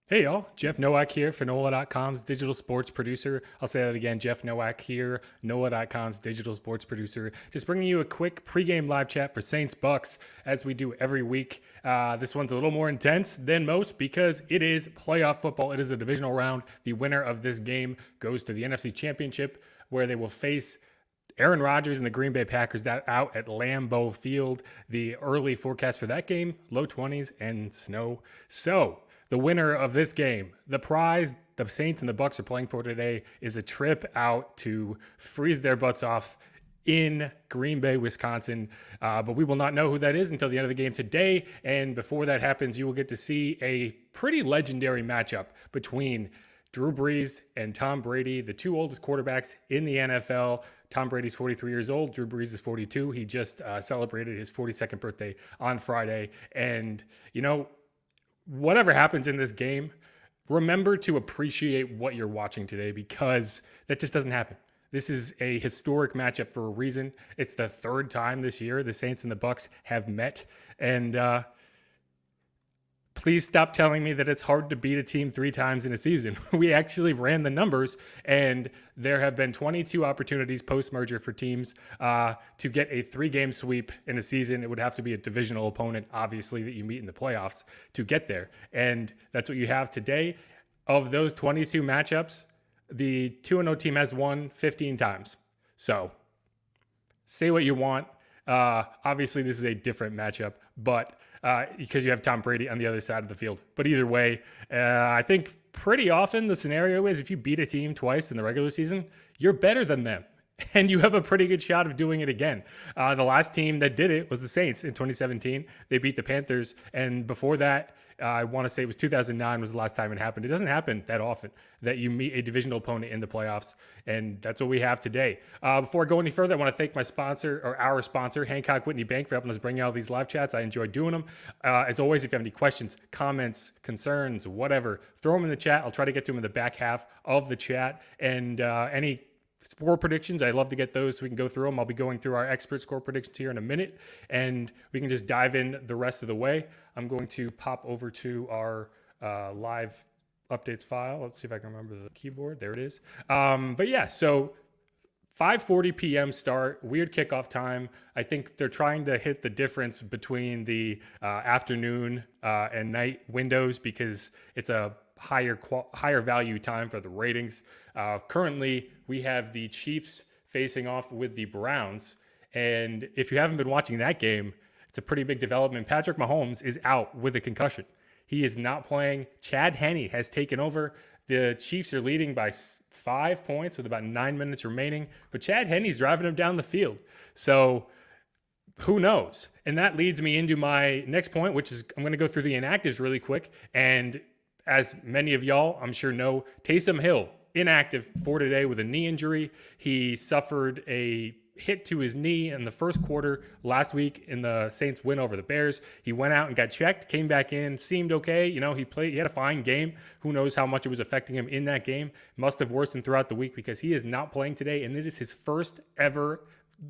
Hey y'all, Jeff Nowak here for NOLA.com's digital sports producer. I'll say that again, Jeff Nowak here, NOLA.com's digital sports producer. Just bringing you a quick pregame live chat for Saints-Bucs as we do every week. This one's a little more intense than most because it is playoff football. It is a divisional round. The winner of this game goes to the NFC Championship where they will face Aaron Rodgers and the Green Bay Packers out at Lambeau Field. The early forecast for that game, low 20s and snow. So the winner of this game, the prize the Saints and the Bucs are playing for today, is a trip out to freeze their butts off in Green Bay, Wisconsin. But we will not know who that is until the end of the game today. And before that happens, you will get to see a pretty legendary matchup between Drew Brees and Tom Brady, the two oldest quarterbacks in the NFL. Tom Brady's 43 years old. Drew Brees is 42. He just celebrated his 42nd birthday on Friday. And, you know, whatever happens in this game, remember to appreciate what you're watching today because that just doesn't happen. This is a historic matchup for a reason. It's the third time this year the Saints and the Bucs have met. And please stop telling me that it's hard to beat a team three times in a season. We actually ran the numbers, and there have been 22 opportunities post-merger for teams to get a three-game sweep in a season. It would have to be a divisional opponent, obviously, that you meet in the playoffs to get there. And that's what you have today. Of those 22 matchups, the 2-0 team has won 15 times. So say what you want. Obviously, this is a different matchup, but because you have Tom Brady on the other side of the field. But either way, I think pretty often the scenario is if you beat a team twice in the regular season, you're better than them. And you have a pretty good shot of doing it again. The last team that did it was the Saints in 2017. They beat the Panthers. And before that, I want to say it was 2009 was the last time it happened. It doesn't happen that often that you meet a divisional opponent in the playoffs. And that's what we have today. Before I go any further, I want to thank my sponsor, or our sponsor, Hancock Whitney Bank, for helping us bring out these live chats. I enjoy doing them. As always, if you have any questions, comments, concerns, whatever, throw them in the chat. I'll try to get to them in the back half of the chat. And any score predictions, I'd love to get those so we can go through them. I'll be going through our expert score predictions here in a minute, and we can just dive in the rest of the way. I'm going to pop over to our live updates file. Let's see if I can remember the keyboard. There it is. But yeah, so 5:40 p.m. start, weird kickoff time. I think they're trying to hit the difference between the afternoon and night windows because it's a higher value time for the ratings. Currently, we have the Chiefs facing off with the Browns. And if you haven't been watching that game, it's a pretty big development. Patrick Mahomes is out with a concussion. He is not playing. Chad Henne has taken over. The Chiefs are leading by 5 points with about 9 minutes remaining. But Chad Henne's driving them down the field. So who knows? And that leads me into my next point, which is I'm going to go through the inactives really quick. And as many of y'all, I'm sure know, Taysom Hill, inactive for today with a knee injury. He suffered a hit to his knee in the first quarter last week in the Saints win over the Bears. He went out and got checked, came back in, seemed okay. You know, he had a fine game. Who knows how much it was affecting him in that game. Must have worsened throughout the week because he is not playing today, and it is his first ever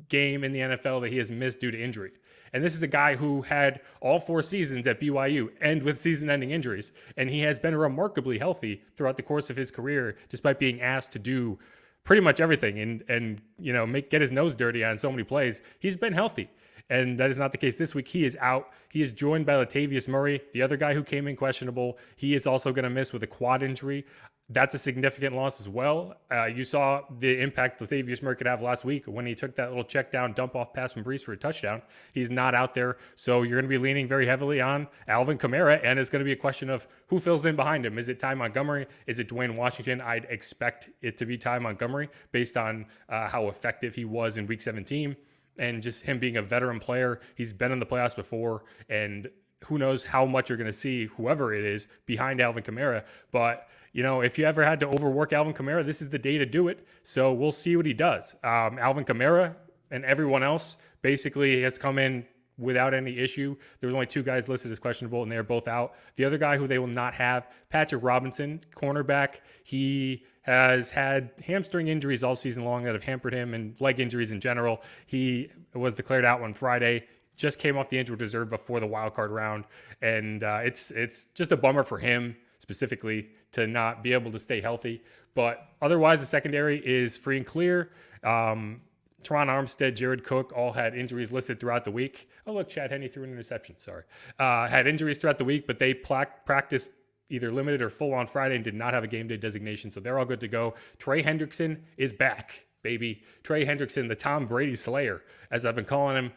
game in the NFL that he has missed due to injury. And this is a guy who had all 4 seasons at BYU end with season-ending injuries. And he has been remarkably healthy throughout the course of his career, despite being asked to do pretty much everything and you know, get his nose dirty on so many plays. He's been healthy. And that is not the case this week. He is out. He is joined by Latavius Murray, the other guy who came in questionable. He is also going to miss with a quad injury. That's a significant loss as well. You saw the impact Latavius Murray could have last week when he took that little check down, dump off pass from Brees for a touchdown. He's not out there. So you're going to be leaning very heavily on Alvin Kamara. And it's going to be a question of who fills in behind him. Is it Ty Montgomery? Is it Dwayne Washington? I'd expect it to be Ty Montgomery based on how effective he was in week 17. And just him being a veteran player, he's been in the playoffs before, and who knows how much you're going to see, whoever it is, behind Alvin Kamara. But, you know, if you ever had to overwork Alvin Kamara, this is the day to do it. So we'll see what he does. Alvin Kamara and everyone else basically has come in without any issue. There was only 2 guys listed as questionable, and they're both out. The other guy who they will not have, Patrick Robinson, cornerback. He has had hamstring injuries all season long that have hampered him, and leg injuries in general. He was declared out on Friday. Just came off the injured reserve before the wild card round, and it's just a bummer for him, specifically to not be able to stay healthy. But otherwise, the secondary is free and clear. Teron Armstead, Jared Cook all had injuries listed throughout the week. Oh, look, Chad Henne threw an interception. Sorry. Had injuries throughout the week, but they practiced either limited or full on Friday and did not have a game day designation. So they're all good to go. Trey Hendrickson is back, baby. Trey Hendrickson, the Tom Brady Slayer, as I've been calling him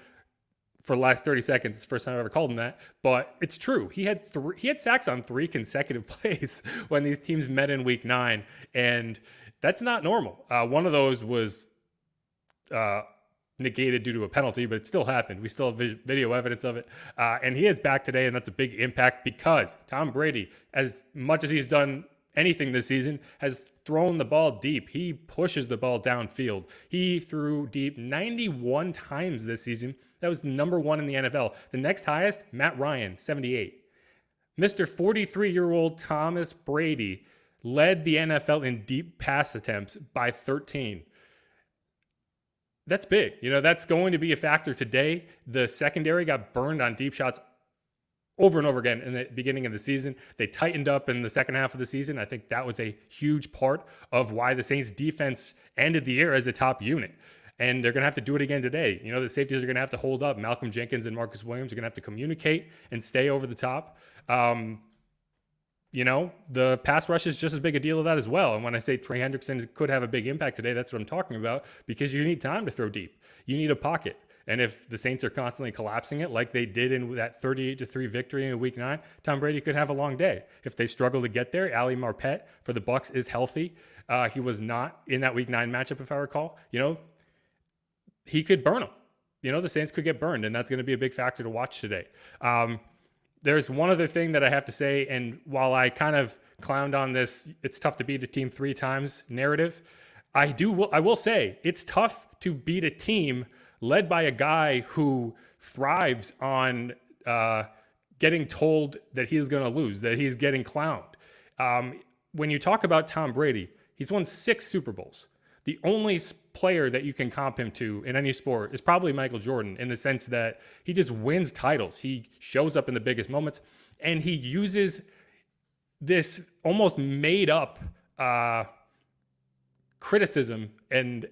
for the last 30 seconds. It's the first time I've ever called him that, but it's true. He had sacks on 3 consecutive plays when these teams met in week 9, and that's not normal. One of those was negated due to a penalty, but it still happened. We still have video evidence of it. And he is back today, and that's a big impact because Tom Brady, as much as he's done anything this season, has thrown the ball deep. He pushes the ball downfield. He threw deep 91 times this season. That was number 1 in the NFL. The next highest, Matt Ryan, 78. Mr. 43-year-old Thomas Brady led the NFL in deep pass attempts by 13. That's big. That's going to be a factor today. The secondary got burned on deep shots over and over again in the beginning of the season. They tightened up in the second half of the season. I think that was a huge part of why the Saints defense ended the year as a top unit. And they're going to have to do it again today. The safeties are going to have to hold up. Malcolm Jenkins and Marcus Williams are going to have to communicate and stay over the top. The pass rush is just as big a deal of that as well. And when I say Trey Hendrickson could have a big impact today, that's what I'm talking about, because you need time to throw deep. You need a pocket. And if the Saints are constantly collapsing it like they did in that 38-3 victory in week 9, Tom Brady could have a long day. If they struggle to get there, Ali Marpet for the Bucs is healthy. He was not in that week 9 matchup, if I recall. He could burn them. The Saints could get burned, and that's going to be a big factor to watch today. There's one other thing that I have to say, and while I kind of clowned on this, it's tough to beat a team 3 times narrative, I will say it's tough to beat a team led by a guy who thrives on getting told that he's going to lose, that he's getting clowned. When you talk about Tom Brady, he's won 6 Super Bowls. The only player that you can comp him to in any sport is probably Michael Jordan, in the sense that he just wins titles. He shows up in the biggest moments, and he uses this almost made up criticism and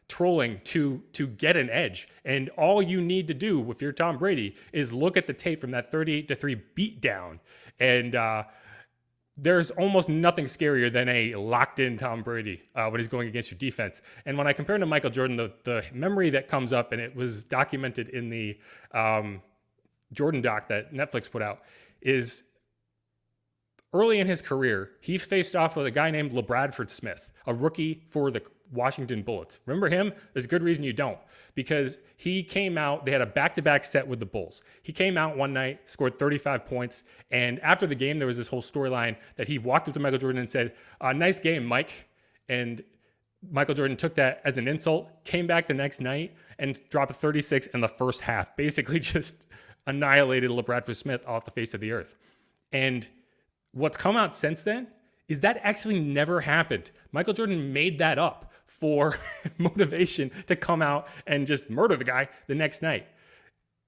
trolling to get an edge. And all you need to do if you're Tom Brady is look at the tape from that 38-3 beatdown, and there's almost nothing scarier than a locked-in Tom Brady when he's going against your defense. And when I compare him to Michael Jordan, the memory that comes up, and it was documented in the Jordan doc that Netflix put out, is early in his career, he faced off with a guy named LeBradford Smith, a rookie for the Washington Bullets. Remember him? There's a good reason you don't, because he came out, they had a back-to-back set with the Bulls. He came out one night, scored 35 points, and after the game, there was this whole storyline that he walked up to Michael Jordan and said, nice game, Mike. And Michael Jordan took that as an insult, came back the next night, and dropped 36 in the first half, basically just annihilated LeBradford Smith off the face of the earth. And what's come out since then is that actually never happened. Michael Jordan made that up for motivation to come out and just murder the guy the next night.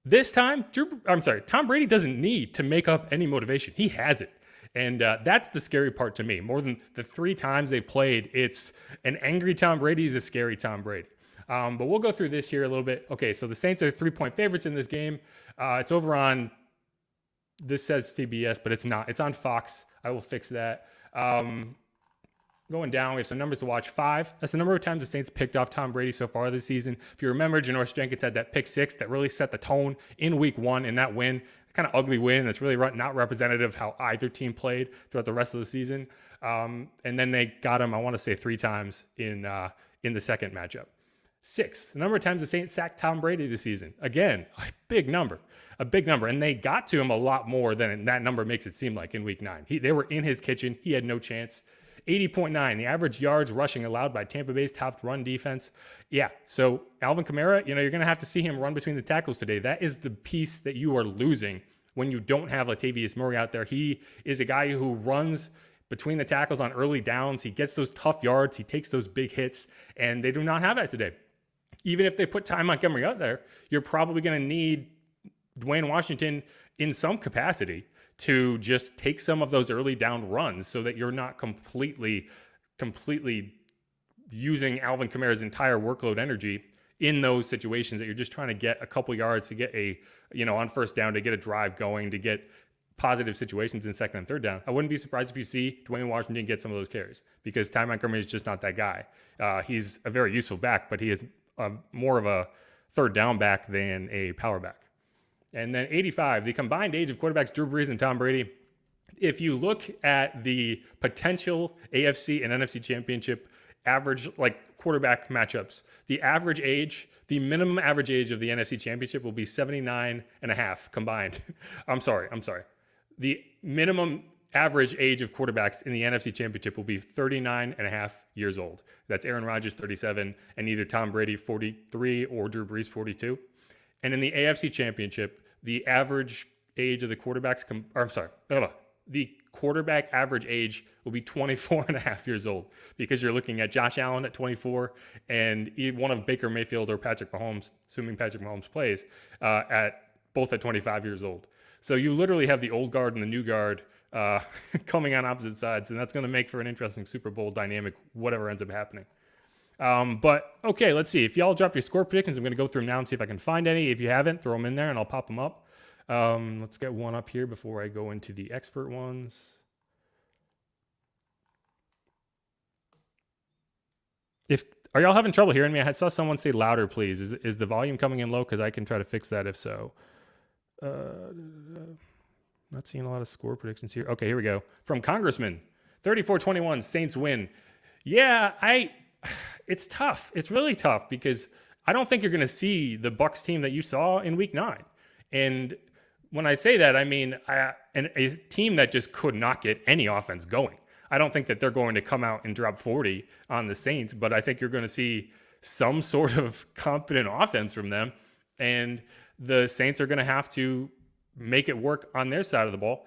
This time, Tom Brady doesn't need to make up any motivation. He has it. And that's the scary part to me. More than the 3 times they've played, it's an angry Tom Brady is a scary Tom Brady. But we'll go through this here a little bit. Okay, so the Saints are 3-point favorites in this game. It's over on, this says CBS, but it's not. It's on Fox. I will fix that. Going down, we have some numbers to watch. 5. That's the number of times the Saints picked off Tom Brady so far this season. If you remember, Janoris Jenkins had that pick 6 that really set the tone in week 1 in that win. Kind of ugly win. That's really not representative of how either team played throughout the rest of the season. And then they got him, I want to say 3 times in the second matchup. 6, the number of times the Saints sacked Tom Brady this season. Again, a big number. And they got to him a lot more than that number makes it seem like in week 9. They were in his kitchen. He had no chance. 80.9, the average yards rushing allowed by Tampa Bay's top run defense. Yeah, so Alvin Kamara, you're going to have to see him run between the tackles today. That is the piece that you are losing when you don't have Latavius Murray out there. He is a guy who runs between the tackles on early downs. He gets those tough yards. He takes those big hits, and they do not have that today. Even if they put Ty Montgomery out there, you're probably going to need Dwayne Washington in some capacity to just take some of those early down runs so that you're not completely using Alvin Kamara's entire workload energy in those situations that you're just trying to get a couple yards to get on first down, to get a drive going, to get positive situations in second and third down. I wouldn't be surprised if you see Dwayne Washington get some of those carries, because Ty Montgomery is just not that guy. He's a very useful back, but he is more of a third down back than a power back. And then 85, the combined age of quarterbacks Drew Brees and Tom Brady. If you look at the potential AFC and NFC championship average quarterback matchups, the minimum average age of the NFC championship will be 79 and a half combined. I'm sorry. The minimum average age of quarterbacks in the NFC championship will be 39 and a half years old. That's Aaron Rodgers, 37, and either Tom Brady, 43, or Drew Brees, 42. And in the AFC championship, the average age of the quarterbacks, the quarterback average age will be 24 and a half years old, because you're looking at Josh Allen at 24 and one of Baker Mayfield or Patrick Mahomes, assuming Patrick Mahomes plays, both at 25 years old. So you literally have the old guard and the new guard coming on opposite sides, and that's going to make for an interesting Super Bowl dynamic, whatever ends up happening. But okay, let's see. If y'all dropped your score predictions, I'm going to go through them now and see if I can find any. If you haven't, throw them in there and I'll pop them up. Let's get one up here before I go into the expert ones. Are y'all having trouble hearing me? I saw someone say louder, please. Is the volume coming in low? Because I can try to fix that if so. Not seeing a lot of score predictions here. Okay, here we go. From Congressman, 34-21, Saints win. Yeah, it's tough. It's really tough, because I don't think you're going to see the Bucs team that you saw in Week 9. And when I say that, I mean a team that just could not get any offense going. I don't think that they're going to come out and drop 40 on the Saints, but I think you're going to see some sort of competent offense from them. And the Saints are going to have to make it work on their side of the ball.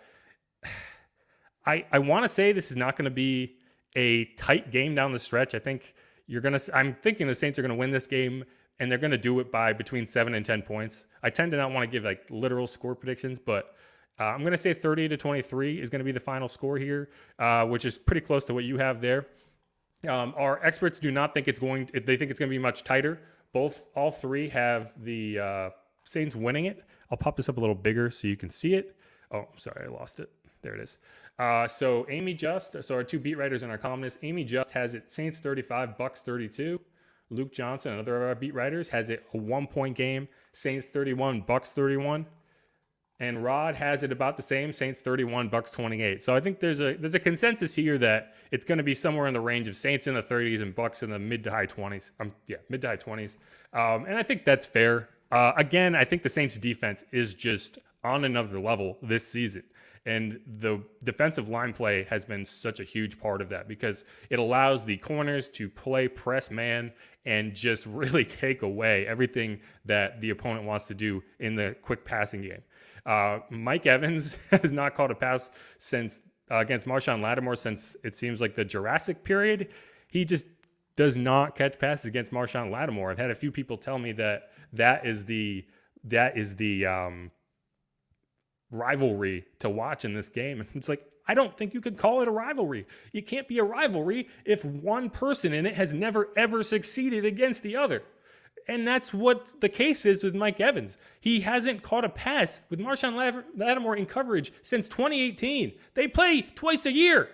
I want to say this is not going to be a tight game down the stretch. I'm thinking the Saints are going to win this game, and they're going to do it by between 7 and 10 points. I tend to not want to give literal score predictions, but I'm going to say 30-23 is going to be the final score here, which is pretty close to what you have there. Our experts do not think they think it's going to be much tighter. All three have the Saints winning it. I'll pop this up a little bigger so you can see it. Oh, sorry, I lost it. There it is. So our two beat writers and our columnist, Amy Just has it Saints 35, Bucs 32. Luke Johnson, another of our beat writers, has it a 1-point game, Saints 31, Bucs 31. And Rod has it about the same, Saints 31, Bucs 28. So I think there's a consensus here that it's going to be somewhere in the range of Saints in the 30s and Bucs in the mid to high 20s. Mid to high 20s. And I think that's fair. Again, I think the Saints defense is just on another level this season. And the defensive line play has been such a huge part of that, because it allows the corners to play press man and just really take away everything that the opponent wants to do in the quick passing game. Mike Evans has not caught a pass since against Marshawn Lattimore since it seems like the Jurassic period. He just does not catch passes against Marshawn Lattimore. I've had a few people tell me that is the rivalry to watch in this game. And it's like, I don't think you could call it a rivalry. It can't be a rivalry if one person in it has never, ever succeeded against the other. And that's what the case is with Mike Evans. He hasn't caught a pass with Marshawn Lattimore in coverage since 2018. They play twice a year.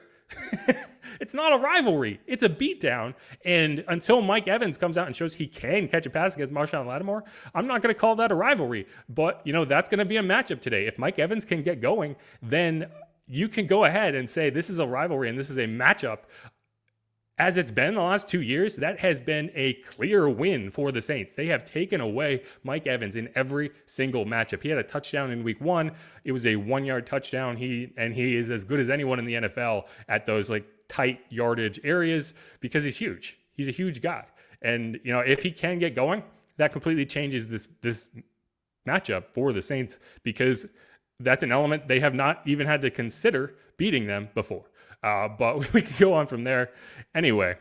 It's not a rivalry. It's a beatdown. And until Mike Evans comes out and shows he can catch a pass against Marshawn Lattimore, I'm not going to call that a rivalry. But, that's going to be a matchup today. If Mike Evans can get going, then you can go ahead and say this is a rivalry and this is a matchup. As it's been the last 2 years, that has been a clear win for the Saints. They have taken away Mike Evans in every single matchup. He had a touchdown in week 1. It was a 1-yard touchdown. He is as good as anyone in the NFL at those tight yardage areas because he's huge. He's a huge guy. And, if he can get going, that completely changes this matchup for the Saints, because that's an element they have not even had to consider beating them before. But we can go on from there. Anyway,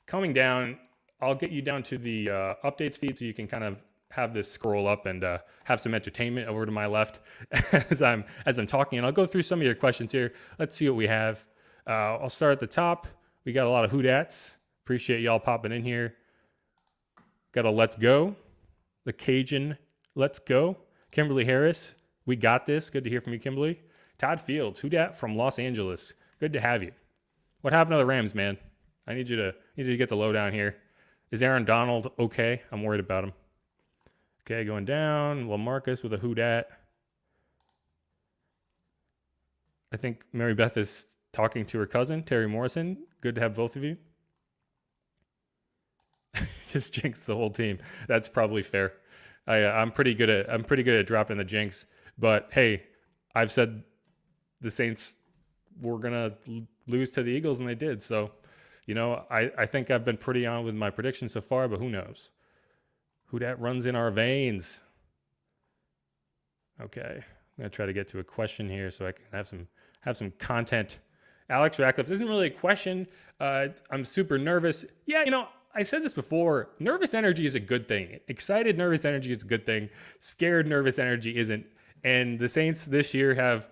coming down, I'll get you down to the updates feed so you can kind of have this scroll up and have some entertainment over to my left as I'm talking. And I'll go through some of your questions here. Let's see what we have. I'll start at the top. We got a lot of who-dats. Appreciate y'all popping in here. Got a let's go. The Cajun, let's go. Kimberly Harris, we got this. Good to hear from you, Kimberly. Todd Fields, who-dat from Los Angeles. Good to have you. What happened to the Rams, man? I need you to get the lowdown here. Is Aaron Donald okay? I'm worried about him. Okay, going down. LaMarcus with a who-dat. I think Mary Beth is talking to her cousin, Terry Morrison. Good to have both of you. Just jinx the whole team. That's probably fair. I'm pretty good at dropping the jinx. But hey, I've said the Saints were gonna lose to the Eagles, and they did. So, I think I've been pretty on with my predictions so far. But who knows? Who that runs in our veins? Okay, I'm gonna try to get to a question here so I can have some content. Alex Ratcliffe, this isn't really a question. I'm super nervous. Yeah, I said this before. Nervous energy is a good thing. Excited nervous energy is a good thing. Scared nervous energy isn't. And the Saints this year have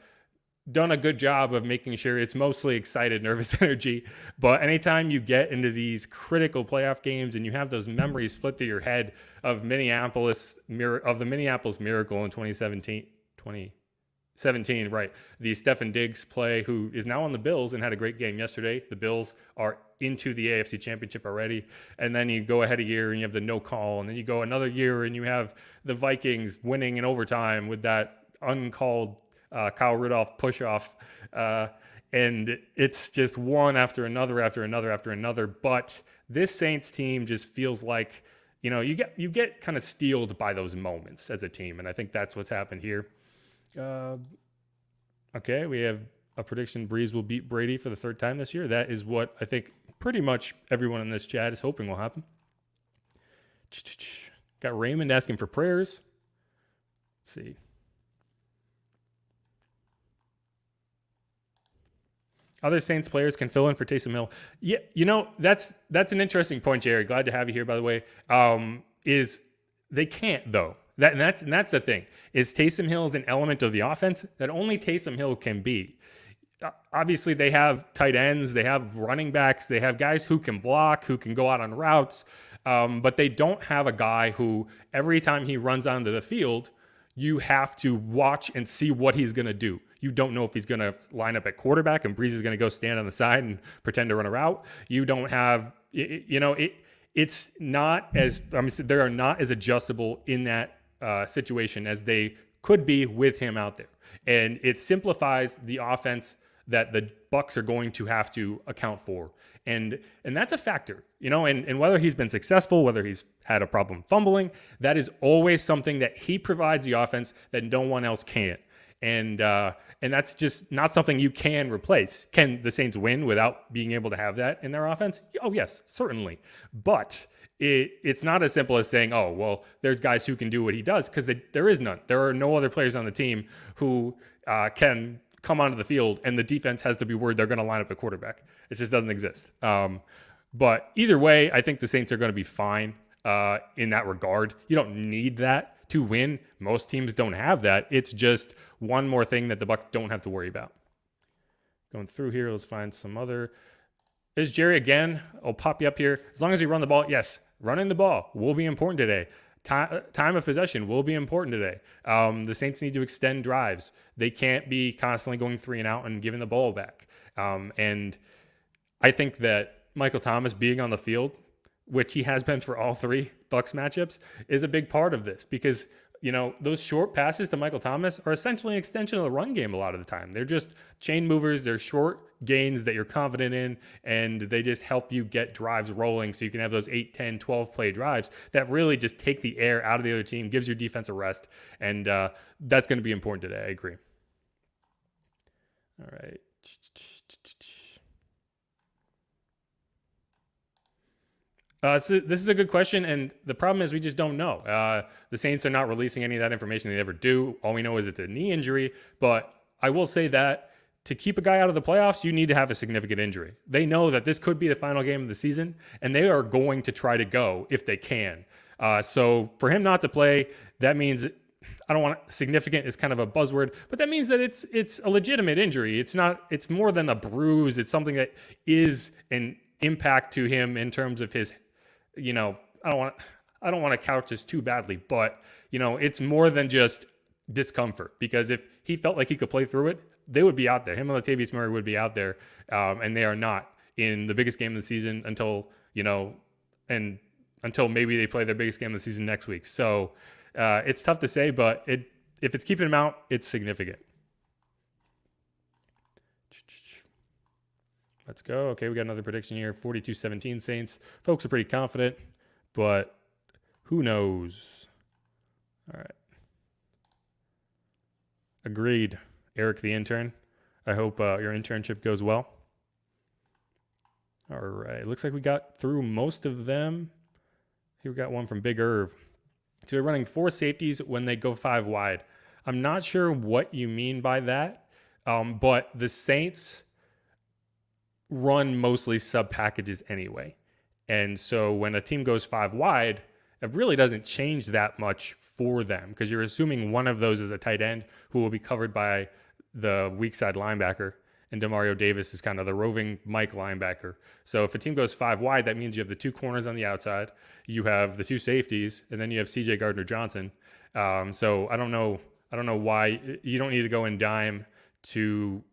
done a good job of making sure it's mostly excited nervous energy. But anytime you get into these critical playoff games and you have those memories flit through your head of the Minneapolis Miracle in 2017, right? The Stefan Diggs play, who is now on the Bills and had a great game yesterday. The Bills are into the AFC Championship already. And then you go ahead a year and you have the no call. And then you go another year and you have the Vikings winning in overtime with that uncalled Kyle Rudolph push-off. And it's just one after another. But this Saints team just feels like, you get kind of steeled by those moments as a team. And I think that's what's happened here. Okay, we have a prediction. Breeze will beat Brady for the third time this year. That is what I think pretty much everyone in this chat is hoping will happen. Got Raymond asking for prayers. Let's see. Other Saints players can fill in for Taysom Hill. Yeah, that's an interesting point, Jerry. Glad to have you here, by the way. Is they can't, though. That's the thing. Is Taysom Hill is an element of the offense that only Taysom Hill can be. Obviously, they have tight ends, they have running backs, they have guys who can block, who can go out on routes, but they don't have a guy who every time he runs onto the field, you have to watch and see what he's going to do. You don't know if he's going to line up at quarterback and Breeze is going to go stand on the side and pretend to run a route. You don't have, it's not as, they are not as adjustable in that situation as they could be with him out there. And it simplifies the offense that the Bucs are going to have to account for. And that's a factor, and whether he's been successful, whether he's had a problem fumbling, that is always something that he provides the offense that no one else can. And that's just not something you can replace. Can the Saints win without being able to have that in their offense? Oh, yes, certainly. But it's not as simple as saying, oh, well, there's guys who can do what he does, because there is none. There are no other players on the team who can come onto the field and the defense has to be worried they're going to line up a quarterback. It just doesn't exist. But either way, I think the Saints are going to be fine in that regard. You don't need that to win. Most teams don't have that. It's just one more thing that the Bucs don't have to worry about. Going through here, let's find some other. Is Jerry again? I'll pop you up here. As long as you run the ball, yes, running the ball will be important today. Time of possession will be important today. The Saints need to extend drives. They can't be constantly going 3 and out and giving the ball back. And I think that Michael Thomas being on the field, which he has been for all 3 Bucs matchups, is a big part of this, because those short passes to Michael Thomas are essentially an extension of the run game a lot of the time. They're just chain movers. They're short gains that you're confident in, and they just help you get drives rolling so you can have those 8, 10, 12 play drives that really just take the air out of the other team, gives your defense a rest, and that's going to be important today. I agree. All right. So this is a good question, and the problem is we just don't know. The Saints are not releasing any of that information. They never do. All we know is it's a knee injury, but I will say that to keep a guy out of the playoffs, you need to have a significant injury. They know that this could be the final game of the season, and they are going to try to go if they can. So for him not to play, that means I don't want significant is kind of a buzzword, but that means that it's a legitimate injury. It's more than a bruise. It's something that is an impact to him in terms of his, I don't want to couch this too badly, but it's more than just discomfort, because if he felt like he could play through it, they would be out there. Him and Latavius Murray would be out there, and they are not in the biggest game of the season until maybe they play their biggest game of the season next week. So it's tough to say, but if it's keeping him out, it's significant. Let's go. Okay, we got another prediction here. 42-17 Saints. Folks are pretty confident, but who knows? All right. Agreed. Eric the intern. I hope your internship goes well. All right. Looks like we got through most of them. Here we got one from Big Irv. So they're running 4 safeties when they go 5 wide. I'm not sure what you mean by that, but the Saints run mostly sub packages anyway. And so when a team goes 5 wide, it really doesn't change that much for them, because you're assuming one of those is a tight end who will be covered by the weak side linebacker, and Demario Davis is kind of the roving Mike linebacker. So if a team goes 5 wide, that means you have the 2 corners on the outside, you have the 2 safeties, and then you have CJ Gardner-Johnson. So I don't know why you don't need to go in dime to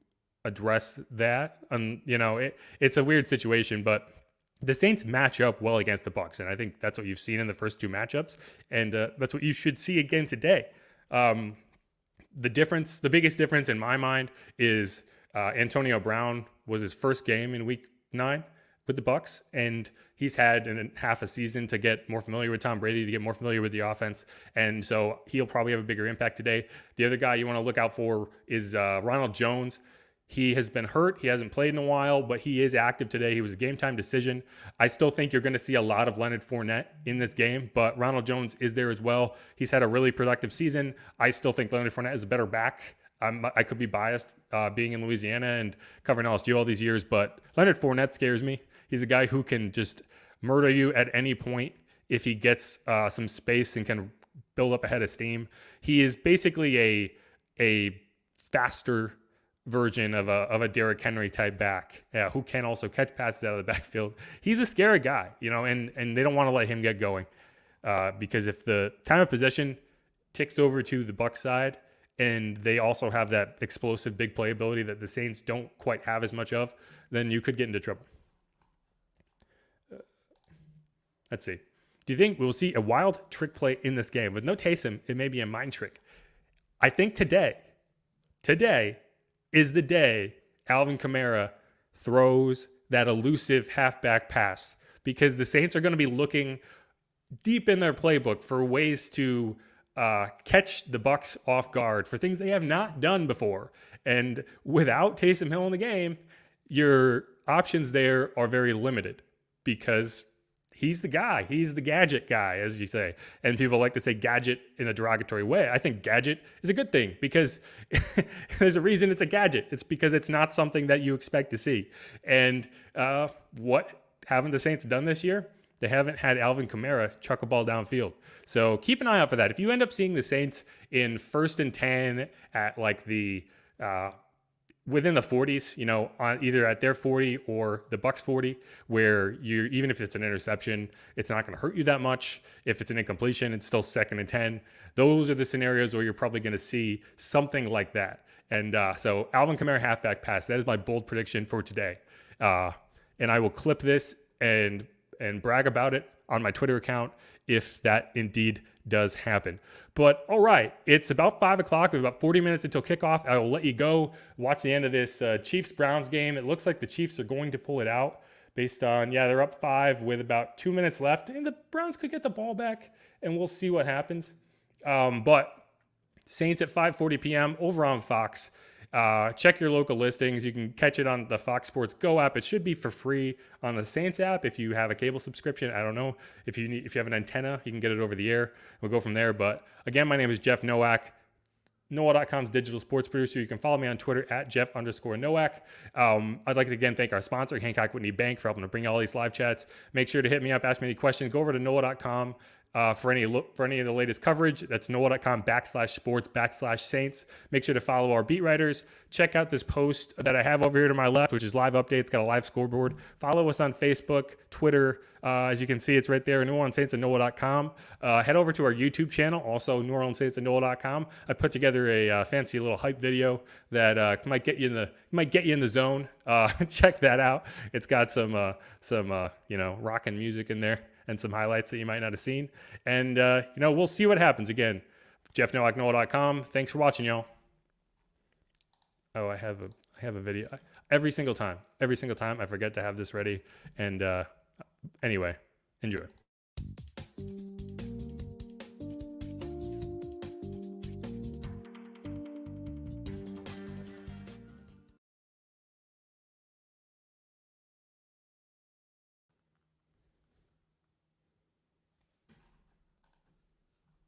address that. It's a weird situation, but the Saints match up well against the Bucs, and I think that's what you've seen in the first 2 matchups, and that's what you should see again today. The biggest difference in my mind is Antonio Brown was his first game in Week 9 with the Bucs, and he's had half a season to get more familiar with Tom Brady, to get more familiar with the offense, and so he'll probably have a bigger impact today. The other guy you want to look out for is Ronald Jones. He has been hurt. He hasn't played in a while, but he is active today. He was a game-time decision. I still think you're going to see a lot of Leonard Fournette in this game, but Ronald Jones is there as well. He's had a really productive season. I still think Leonard Fournette is a better back. I could be biased being in Louisiana and covering LSU all these years, but Leonard Fournette scares me. He's a guy who can just murder you at any point if he gets some space and can build up a head of steam. He is basically a faster version of a Derrick Henry type back, who can also catch passes out of the backfield. He's a scary guy, and they don't want to let him get going because if the time of possession ticks over to the Bucs side, and they also have that explosive big play ability that the Saints don't quite have as much of, then you could get into trouble. Let's see. Do you think we'll see a wild trick play in this game? With no Taysom, it may be a mind trick. I think today is the day Alvin Kamara throws that elusive halfback pass, because the Saints are going to be looking deep in their playbook for ways to catch the Bucs off guard for things they have not done before. And without Taysom Hill in the game, your options there are very limited, because he's the guy. He's the gadget guy, as you say. And people like to say gadget in a derogatory way. I think gadget is a good thing, because there's a reason it's a gadget. It's because it's not something that you expect to see. And what haven't the Saints done this year? They haven't had Alvin Kamara chuck a ball downfield. So keep an eye out for that. If you end up seeing the Saints in 1st and 10 at like the within the 40s, on either at their 40 or the Bucs 40, where even if it's an interception, it's not going to hurt you that much. If it's an incompletion, it's still 2nd and 10. Those are the scenarios where you're probably going to see something like that. And so Alvin Kamara halfback pass, that is my bold prediction for today. And I will clip this and brag about it on my Twitter account if that indeed does happen. But all right, it's about 5 o'clock. We have about 40 minutes until kickoff. I will let you go watch the end of this Chiefs-Browns game. It looks like the Chiefs are going to pull it out based on, they're up 5 with about 2 minutes left. And the Browns could get the ball back, and we'll see what happens. But Saints at 5:40 p.m. over on Fox. Check your local listings. You can catch it on the Fox Sports Go app. It should be for free on the Saints app if you have a cable subscription. I don't know if you have an antenna, you can get it over the air. We'll go from there. But again, my name is Jeff Nowak, NOLA.com's digital sports producer. You can follow me on Twitter at Jeff_Nowak. I'd like to again thank our sponsor, Hancock Whitney Bank, for helping to bring all these live chats. Make sure to hit me up, ask me any questions. Go over to NOLA.com. for any of the latest coverage. That's NOLA.com/sports/Saints. Make sure to follow our beat writers. Check out this post that I have over here to my left, which is live updates. Got a live scoreboard. Follow us on Facebook, Twitter. As you can see, it's right there, New Orleans Saints and NOLA.com. Head over to our YouTube channel, also New Orleans Saints and NOLA.com. I put together a fancy little hype video that might get you in the zone. Check that out. It's got some rockin' music in there and some highlights that you might not have seen. And we'll see what happens. Again, Jeff Nowak, NOLA.com. Thanks for watching, y'all. Oh, I have a video. Every single time I forget to have this ready. And anyway, enjoy.